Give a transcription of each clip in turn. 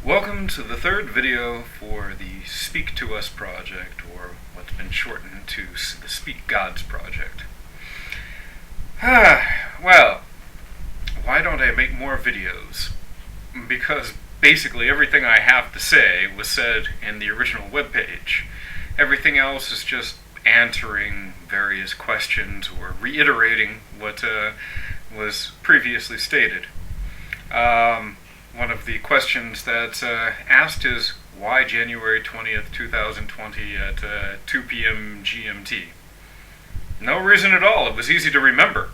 Welcome to the third video for the Speak to Us project, or what's been shortened to the Speak Gods project. Well, why don't I make more videos? Because basically everything I have to say was said in the original webpage. Everything else is just answering various questions or reiterating what was previously stated. One of the questions that's asked is, why January 20th, 2020 at 2 p.m. GMT? No reason at all. It was easy to remember.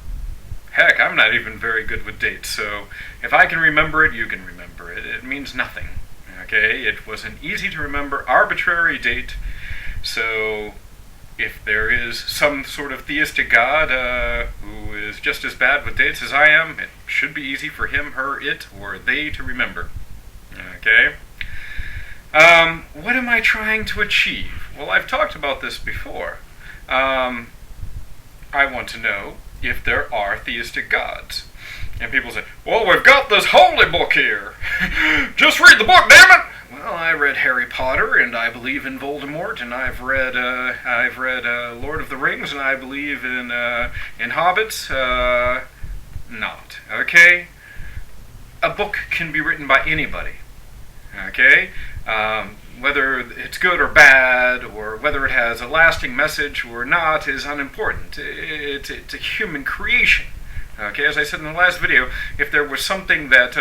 Heck, I'm not even very good with dates, so if I can remember it, you can remember it. It means nothing. Okay? It was an easy to remember, arbitrary date, so if there is some sort of theistic god who is just as bad with dates as I am, it should be easy for him, her, it, or they to remember. Okay? What am I trying to achieve? Well, I've talked about this before. I want to know if there are theistic gods. And people say, well, we've got this holy book here. Just read the book, damn it! Well, I read Harry Potter, and I believe in Voldemort, and I've read Lord of the Rings, and I believe in Hobbits. Not. Okay? A book can be written by anybody. Okay? Whether it's good or bad, or whether it has a lasting message or not, is unimportant. It's a human creation. Okay, as I said in the last video, if there was something that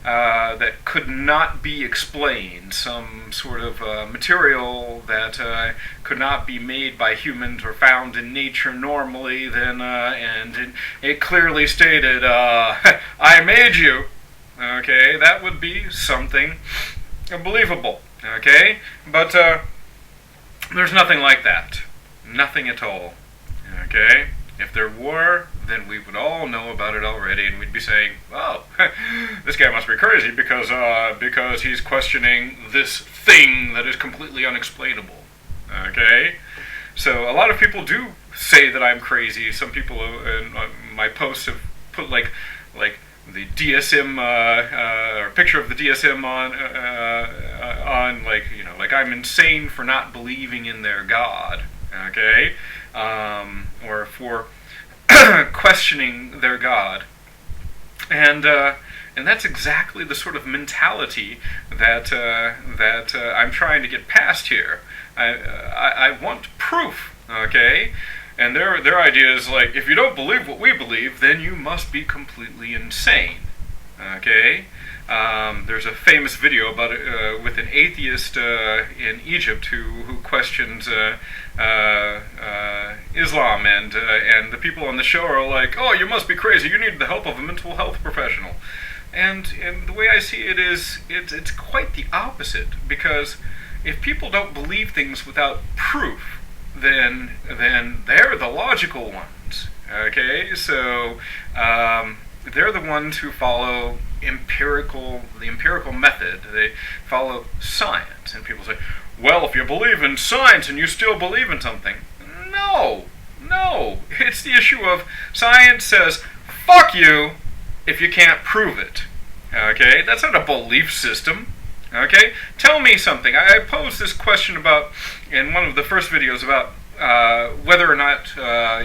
that could not be explained, some sort of material that could not be made by humans or found in nature normally, then and it clearly stated, "I made you." Okay, that would be something believable. Okay, but there's nothing like that. Nothing at all. Okay. If there were, then we would all know about it already, and we'd be saying, "Oh, this guy must be crazy because he's questioning this thing that is completely unexplainable." Okay, so a lot of people do say that I'm crazy. Some people in my posts have put like the DSM or picture of the DSM on like I'm insane for not believing in their God. Okay. Or for questioning their God, and that's exactly the sort of mentality that I'm trying to get past here. I want proof, okay? And their idea is like, if you don't believe what we believe, then you must be completely insane, okay? There's a famous video about it with an atheist in Egypt who questions Islam, and the people on the show are like, "Oh, you must be crazy. You need the help of a mental health professional." And the way I see it is, it's quite the opposite, because if people don't believe things without proof, then they're the logical ones. Okay, so they're the ones who follow the empirical method. They follow science, and people say, well, if you believe in science and you still believe in something. No, it's the issue of science says, fuck you if you can't prove it. Okay, that's not a belief system. Okay, tell me something. I posed this question in one of the first videos about whether or not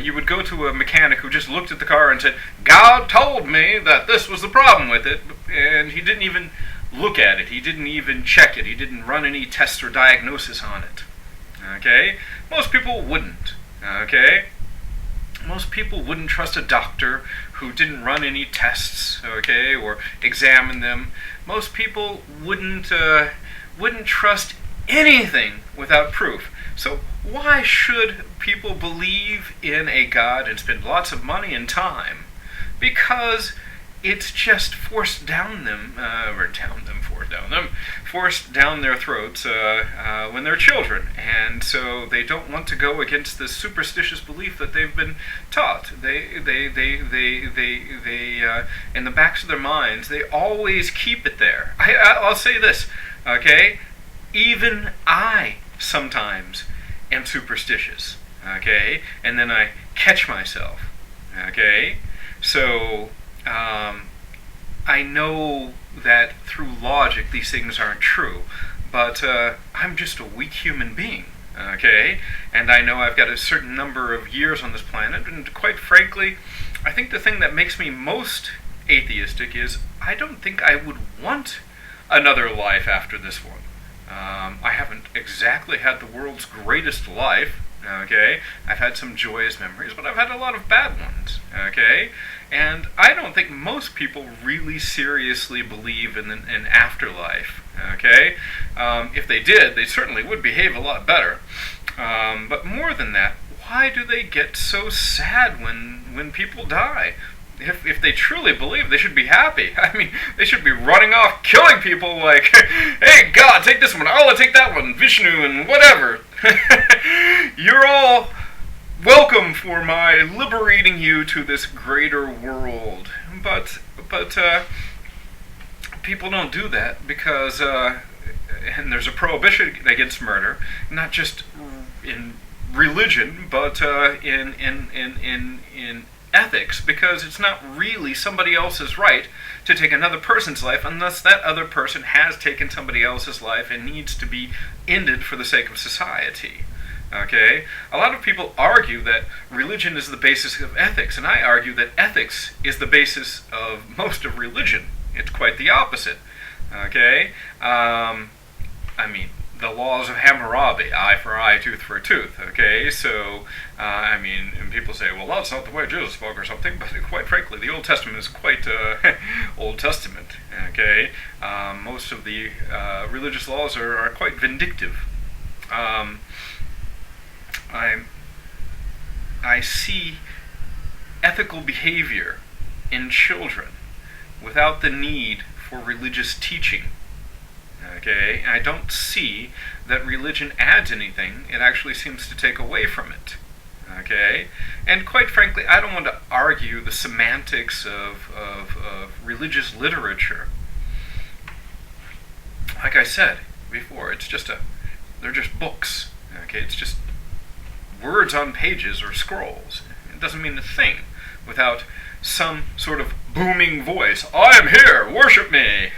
you would go to a mechanic who just looked at the car and said, God told me that this was the problem with it, and he didn't even look at it, he didn't even check it, he didn't run any tests or diagnosis on it. Okay? Most people wouldn't. Okay? Most people wouldn't trust a doctor who didn't run any tests, okay, or examine them. Most people wouldn't trust anything without proof. So why should people believe in a God and spend lots of money and time? Because it's just forced down their throats when they're children, and so they don't want to go against this superstitious belief that they've been taught. They in the backs of their minds, they always keep it there. I'll say this, okay? Even I sometimes am superstitious, okay? And then I catch myself, okay? So I know that through logic these things aren't true, but I'm just a weak human being. Okay, and I know I've got a certain number of years on this planet, and quite frankly, I think the thing that makes me most atheistic is I don't think I would want another life after this one. I haven't exactly had the world's greatest life, okay? I've had some joyous memories, but I've had a lot of bad ones, okay? And I don't think most people really seriously believe in an afterlife, okay? If they did, they certainly would behave a lot better. But more than that, why do they get so sad when people die? If they truly believe, they should be happy. I mean, they should be running off, killing people like, hey, God, take this one, Allah, take that one, Vishnu, and whatever. You're all welcome for my liberating you to this greater world. But people don't do that because, and there's a prohibition against murder, not just in religion, but in ethics, because it's not really somebody else's right to take another person's life unless that other person has taken somebody else's life and needs to be ended for the sake of society. Okay? A lot of people argue that religion is the basis of ethics, and I argue that ethics is the basis of most of religion. It's quite the opposite. Okay? I mean, the laws of Hammurabi, eye for eye, tooth for tooth, okay? So, I mean, and people say, well, that's not the way Jesus spoke or something, but quite frankly, the Old Testament is quite Old Testament, okay? Most of the religious laws are quite vindictive. I see ethical behavior in children without the need for religious teaching. Okay, and I don't see that religion adds anything. It actually seems to take away from it. Okay, and quite frankly, I don't want to argue the semantics of religious literature. Like I said before, they're just books. Okay, it's just words on pages or scrolls. It doesn't mean a thing without some sort of booming voice. I am here, worship me.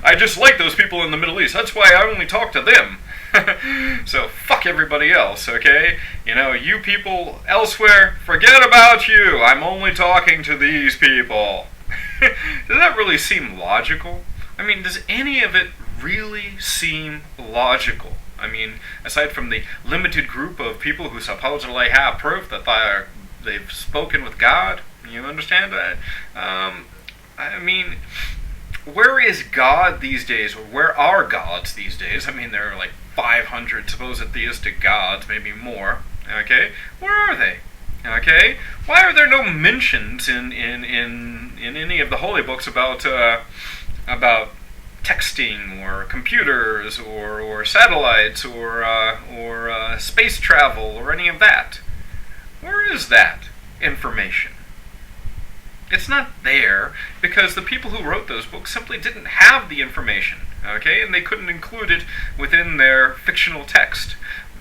I just like those people in the Middle East. That's why I only talk to them. So fuck everybody else, okay? You know, you people elsewhere, forget about you. I'm only talking to these people. Does that really seem logical? I mean, does any of it really seem logical? I mean, aside from the limited group of people who supposedly have proof that they've spoken with God. You understand that? I mean, where is God these days, or where are gods these days? I mean, there are like 500 supposed theistic gods, maybe more. Okay, where are they? Okay, why are there no mentions in any of the holy books about texting or computers or satellites or space travel or any of that? Where is that information? It's not there because the people who wrote those books simply didn't have the information, okay? And they couldn't include it within their fictional text.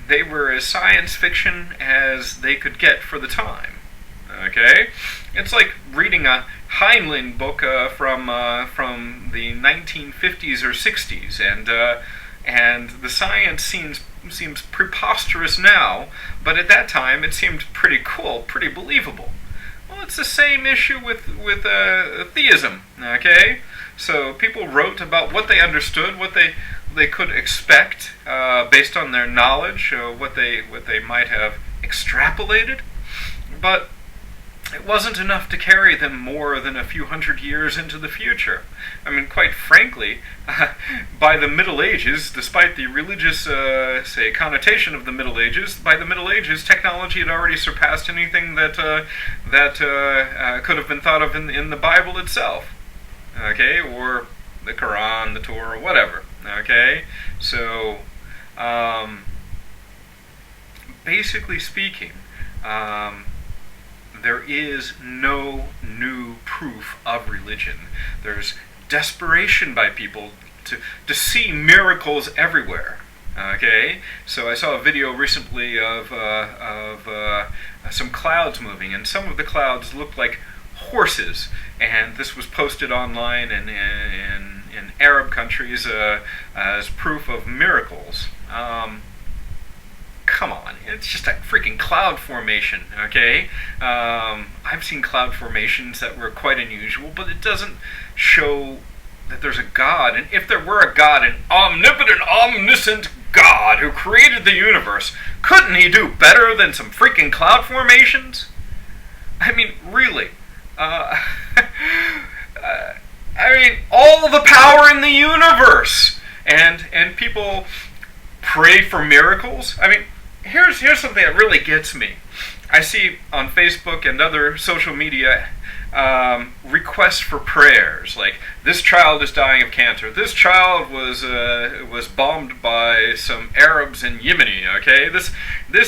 They were as science fiction as they could get for the time, okay? It's like reading a Heinlein book from the 1950s or 60s, and the science seems preposterous now, but at that time it seemed pretty cool, pretty believable. Well, it's the same issue with theism, okay? So people wrote about what they understood, what they could expect based on their knowledge, what they might have extrapolated, but it wasn't enough to carry them more than a few hundred years into the future. I mean, quite frankly, by the Middle Ages, despite the religious, connotation of the Middle Ages, by the Middle Ages, technology had already surpassed anything that could have been thought of in the Bible itself, okay, or the Quran, the Torah, whatever, okay? So, basically speaking, there is no new proof of religion. There's desperation by people to see miracles everywhere. Okay, so I saw a video recently of some clouds moving, and some of the clouds looked like horses, and this was posted online, and Arab countries as proof of miracles. Come on, it's just a freaking cloud formation, okay? I've seen cloud formations that were quite unusual, but it doesn't show that there's a God. And if there were a God, an omnipotent, omniscient God who created the universe, couldn't he do better than some freaking cloud formations? I mean, really. I mean, all the power in the universe. And people pray for miracles. I mean, here's something that really gets me. I see on Facebook and other social media requests for prayers, like this child is dying of cancer. This child was bombed by some Arabs in Yemen. Okay, this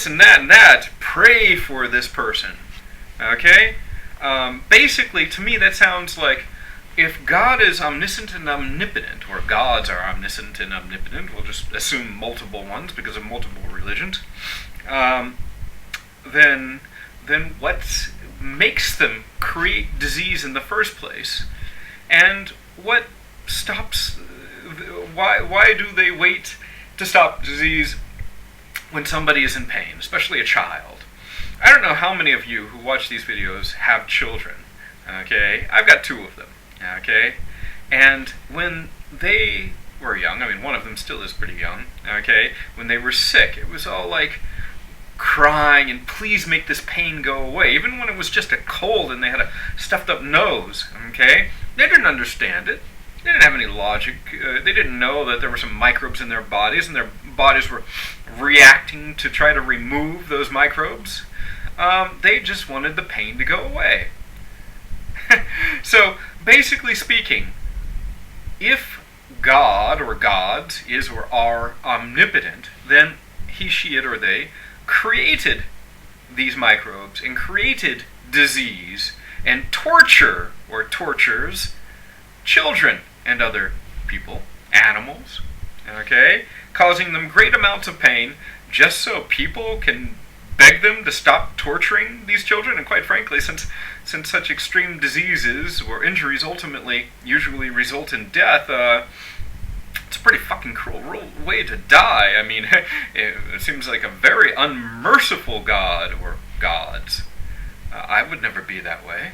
and that. Pray for this person. Okay, basically, to me, that sounds like if God is omniscient and omnipotent, or gods are omniscient and omnipotent, we'll just assume multiple ones because of multiple religions, then what makes them create disease in the first place? And what stops, why do they wait to stop disease when somebody is in pain, especially a child? I don't know how many of you who watch these videos have children, okay? I've got 2 of them, okay? And when they were young, I mean, one of them still is pretty young, okay? When they were sick, it was all like crying and please make this pain go away. Even when it was just a cold and they had a stuffed up nose, okay? They didn't understand it. They didn't have any logic. They didn't know that there were some microbes in their bodies and their bodies were reacting to try to remove those microbes. They just wanted the pain to go away. So, basically speaking, if God or gods is or are omnipotent, then he, she, it, or they created these microbes and created disease and torture or tortures children and other people, animals, okay, causing them great amounts of pain just so people can beg them to stop torturing these children. And quite frankly, since such extreme diseases or injuries ultimately usually result in death, it's a pretty fucking cruel way to die. I mean, it seems like a very unmerciful God or gods. I would never be that way,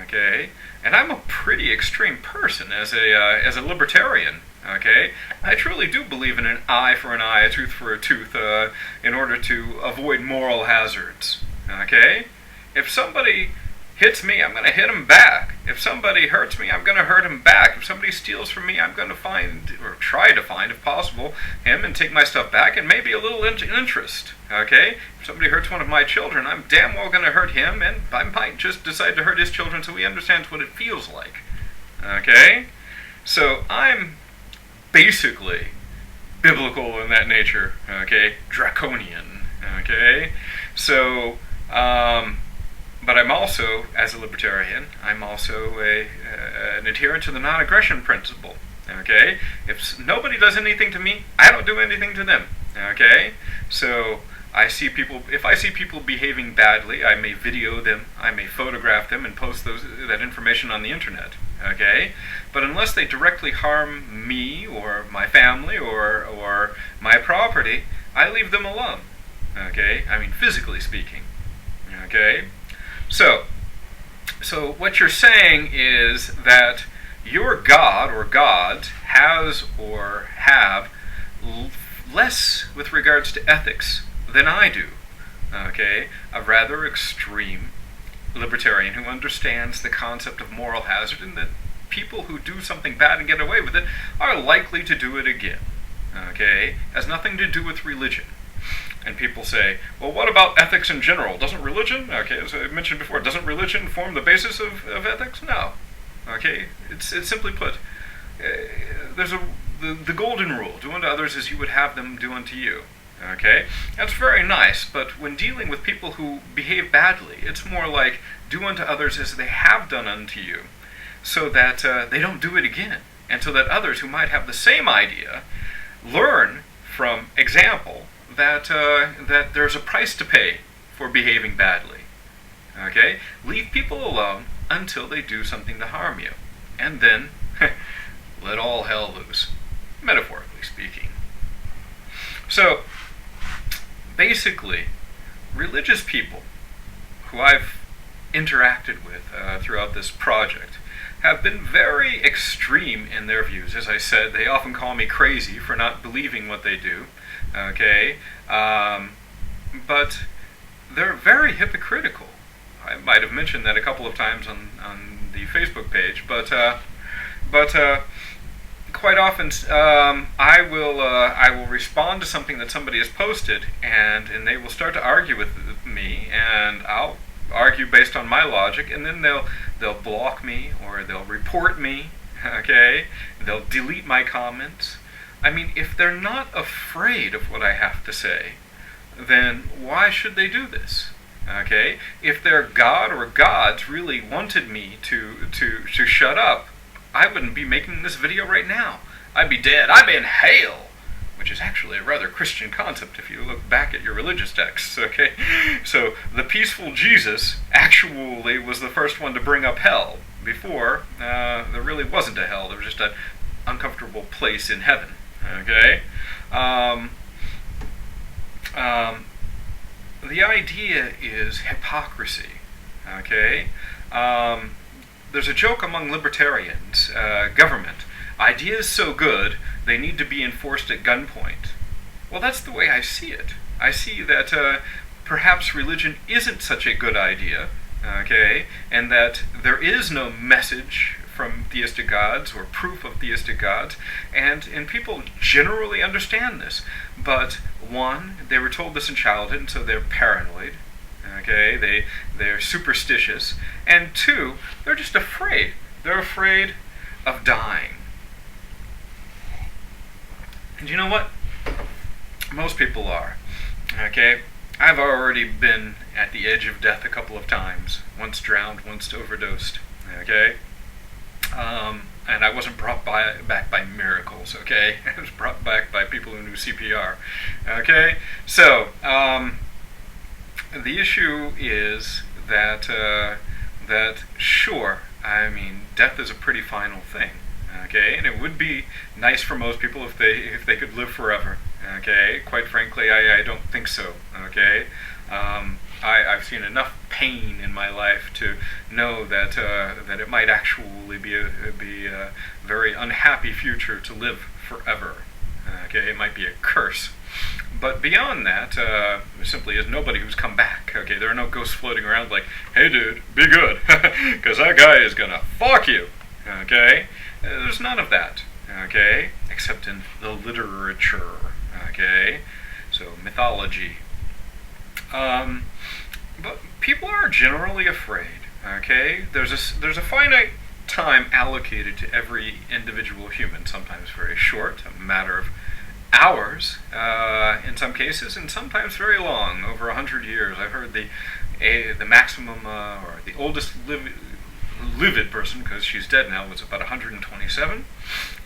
okay? And I'm a pretty extreme person as a libertarian. Okay, I truly do believe in an eye for an eye, a tooth for a tooth, in order to avoid moral hazards. Okay, if somebody hits me, I'm going to hit him back. If somebody hurts me, I'm going to hurt him back. If somebody steals from me, I'm going to find, or try to find, if possible, him and take my stuff back and maybe a little interest. Okay, if somebody hurts one of my children, I'm damn well going to hurt him, and I might just decide to hurt his children so he understands what it feels like. Okay, so I'm basically biblical in that nature, okay, draconian, okay, so, but I'm also, as a libertarian, I'm also an adherent to the non-aggression principle, okay, if nobody does anything to me, I don't do anything to them, okay, so if I see people behaving badly, I may video them, I may photograph them and post that information on the internet, okay? But unless they directly harm me or my family or my property, I leave them alone, okay? I mean, physically speaking, okay? So what you're saying is that your God or gods has or have less with regards to ethics than I do, okay? A rather extreme libertarian who understands the concept of moral hazard and that people who do something bad and get away with it are likely to do it again, okay? Has nothing to do with religion. And people say, well, what about ethics in general? Doesn't religion, okay, as I mentioned before, doesn't religion form the basis of ethics? No, okay? It's simply put, there's the golden rule, do unto others as you would have them do unto you. Okay? That's very nice, but when dealing with people who behave badly, it's more like do unto others as they have done unto you, so that they don't do it again, and so that others who might have the same idea learn from example that there's a price to pay for behaving badly. Okay? Leave people alone until they do something to harm you, and then let all hell loose, metaphorically speaking. So, basically, religious people who I've interacted with throughout this project have been very extreme in their views. As I said, they often call me crazy for not believing what they do, okay? But they're very hypocritical. I might have mentioned that a couple of times on the Facebook page, but quite often I will respond to something that somebody has posted, and they will start to argue with me, and I'll argue based on my logic, and then they'll block me or they'll report me, okay? They'll delete my comments. I mean, if they're not afraid of what I have to say, then why should they do this? Okay? If their God or gods really wanted me to shut up, I wouldn't be making this video right now. I'd be dead. I'm in hell, which is actually a rather Christian concept if you look back at your religious texts, okay? So the peaceful Jesus actually was the first one to bring up hell. Before, there really wasn't a hell. There was just an uncomfortable place in heaven, okay? The idea is hypocrisy, okay? There's a joke among libertarians, government. Ideas so good, they need to be enforced at gunpoint. Well, that's the way I see it. I see that perhaps religion isn't such a good idea, okay? And that there is no message from theistic gods or proof of theistic gods, and people generally understand this. But one, they were told this in childhood, and so they're paranoid. Okay, they're superstitious, and two, they're just afraid. They're afraid of dying. And you know what? Most people are. Okay, I've already been at the edge of death a couple of times. Once drowned, once overdosed. Okay. And I wasn't brought back by miracles, okay? I was brought back by people who knew CPR, okay? So, the issue is that, sure, I mean, death is a pretty final thing, okay? And it would be nice for most people if they could live forever, okay? Quite frankly, I don't think so, okay? I've seen enough pain in my life to know that it might actually be a very unhappy future to live forever. Okay, it might be a curse. But beyond that, simply is nobody who's come back. Okay, there are no ghosts floating around like, hey dude, be good, because that guy is gonna fuck you. Okay, there's none of that. Okay, except in the literature. Okay, so mythology. But people are generally afraid, okay? There's a finite time allocated to every individual human, sometimes very short, a matter of hours in some cases, and sometimes very long, over 100 years. I've heard the maximum, or the oldest livid person, because she's dead now, was about 127.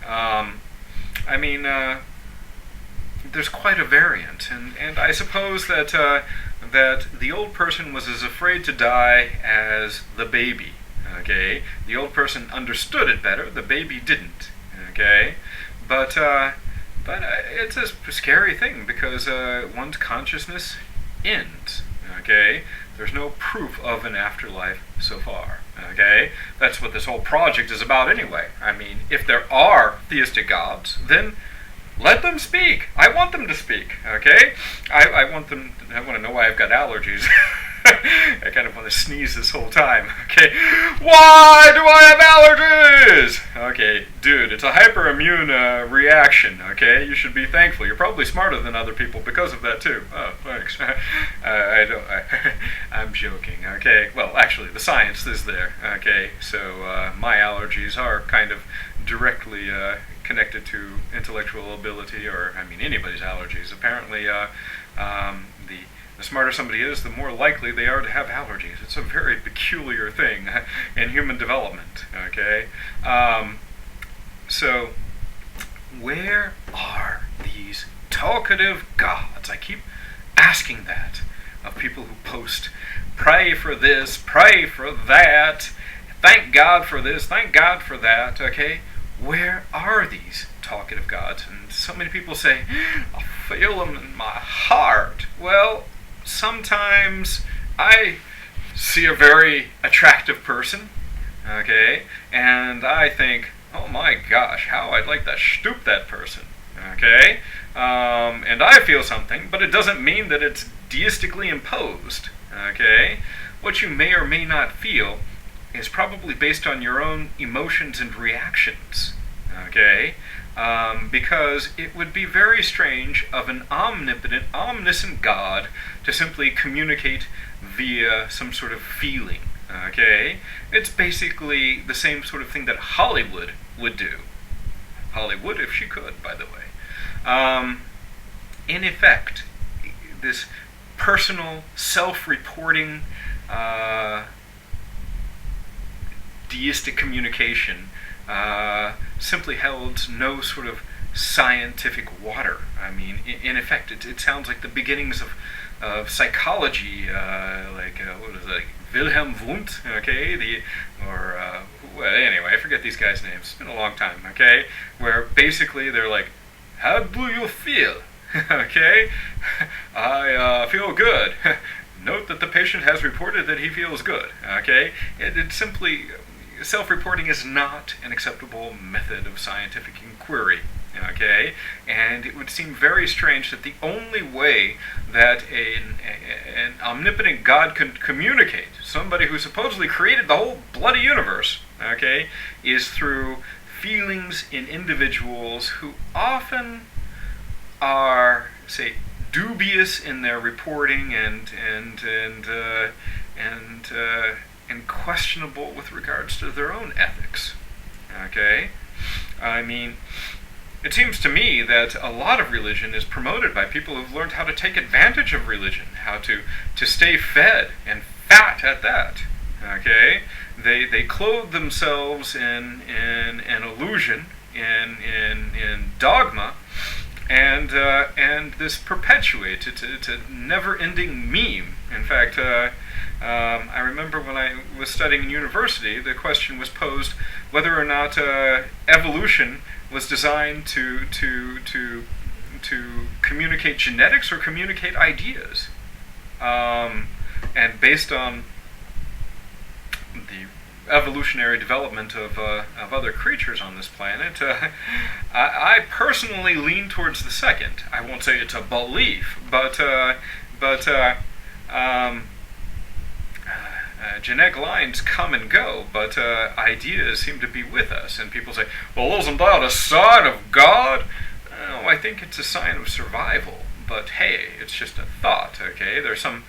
I mean, there's quite a variant, and I suppose that the old person was as afraid to die as the baby, okay? The old person understood it better, the baby didn't, okay? But it's a scary thing, because one's consciousness ends, okay? There's no proof of an afterlife so far, okay? That's what this whole project is about anyway. I mean, if there are theistic gods, then let them speak. I want them to speak, okay? I want to know why I've got allergies. I kind of want to sneeze this whole time, okay? Why do I have allergies? Okay, dude, it's a hyperimmune reaction, okay? You should be thankful. You're probably smarter than other people because of that, too. Oh, thanks. I'm joking, okay? Well, actually, the science is there, okay? So my allergies are kind of directly connected to intellectual ability, or, I mean, anybody's allergies. Apparently, the smarter somebody is, the more likely they are to have allergies. It's a very peculiar thing in human development, okay? So, where are these talkative gods? I keep asking that of people who post, pray for this, pray for that, thank God for this, thank God for that, okay? where are these talkative gods? And so many people say, I feel them in my heart. Well, sometimes I see a very attractive person, okay, and I think, oh my gosh, how I'd like to stoop that person, okay, and I feel something, but it doesn't mean that it's deistically imposed, okay. What you may or may not feel is probably based on your own emotions and reactions, okay, because it would be very strange of an omnipotent, omniscient God to simply communicate via some sort of feeling, okay? It's basically the same sort of thing that Hollywood would do. Hollywood, if she could, by the way. In effect, this personal, self-reporting, deistic communication simply holds no sort of scientific water. I mean, in effect, it sounds like the beginnings of psychology, what is it, like Wilhelm Wundt, okay, well, anyway, I forget these guys' names. It's been a long time, okay, where basically they're like, how do you feel? Okay, I feel good. Note that the patient has reported that he feels good, okay? It's simply, self-reporting is not an acceptable method of scientific inquiry, okay? And it would seem very strange that the only way that an omnipotent God can communicate, somebody who supposedly created the whole bloody universe, okay, is through feelings in individuals who often are, say, dubious in their reporting and questionable with regards to their own ethics. Okay? I mean, it seems to me that a lot of religion is promoted by people who've learned how to take advantage of religion, how to stay fed and fat at that. Okay? They clothe themselves in an illusion, in dogma, and this perpetuates. It's a never-ending meme. In fact, I remember when I was studying in university, the question was posed whether or not evolution was designed to communicate genetics or communicate ideas, and based on the evolutionary development of other creatures on this planet, I personally lean towards the second. I won't say it's a belief, but genetic lines come and go, but ideas seem to be with us. And people say, well, isn't that a sign of God? Oh, I think it's a sign of survival. But hey, it's just a thought, okay? There's some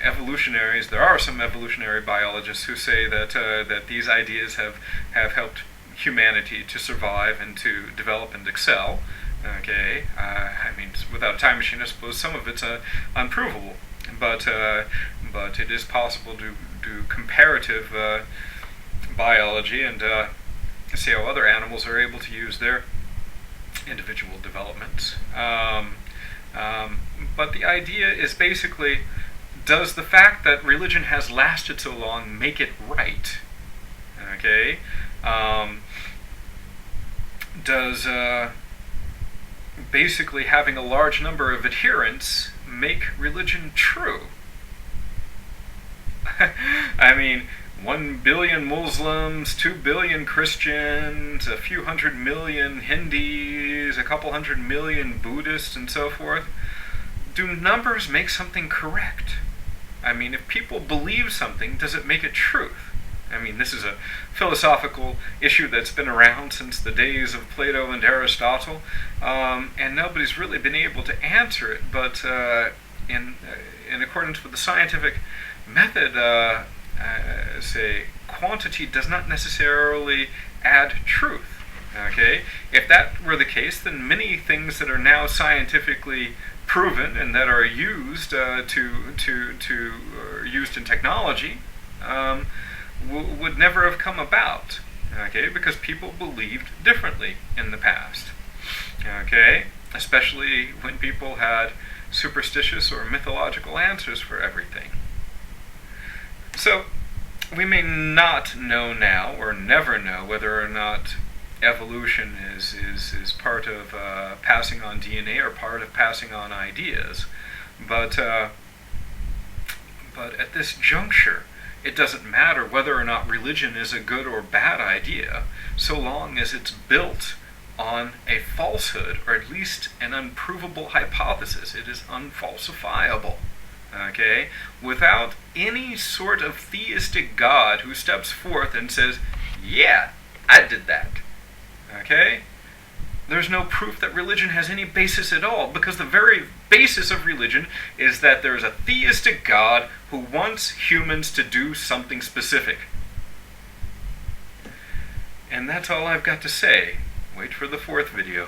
evolutionaries. There are some evolutionary biologists who say that these ideas have helped humanity to survive and to develop and excel. Okay, I mean, without a time machine, I suppose some of it's unprovable, but it is possible to do comparative biology and see how other animals are able to use their individual developments. But the idea is basically, does the fact that religion has lasted so long make it right? Okay? Does basically having a large number of adherents make religion true? I mean, 1 billion Muslims, 2 billion Christians, a few hundred million Hindus, a couple hundred million Buddhists, and so forth. Do numbers make something correct? I mean, if people believe something, does it make it truth? I mean, this is a philosophical issue that's been around since the days of Plato and Aristotle, and nobody's really been able to answer it. But in accordance with the scientific method, say, quantity does not necessarily add truth. Okay, if that were the case, then many things that are now scientifically proven and that are used used in technology would never have come about. Okay, because people believed differently in the past. Okay, especially when people had superstitious or mythological answers for everything. So, we may not know now, or never know, whether or not evolution is part of passing on DNA or part of passing on ideas. But at this juncture, it doesn't matter whether or not religion is a good or bad idea, so long as it's built on a falsehood, or at least an unprovable hypothesis. It is unfalsifiable. Okay? Without any sort of theistic God who steps forth and says, yeah, I did that. Okay? There's no proof that religion has any basis at all, because the very basis of religion is that there's a theistic God who wants humans to do something specific. And that's all I've got to say. Wait for the fourth video.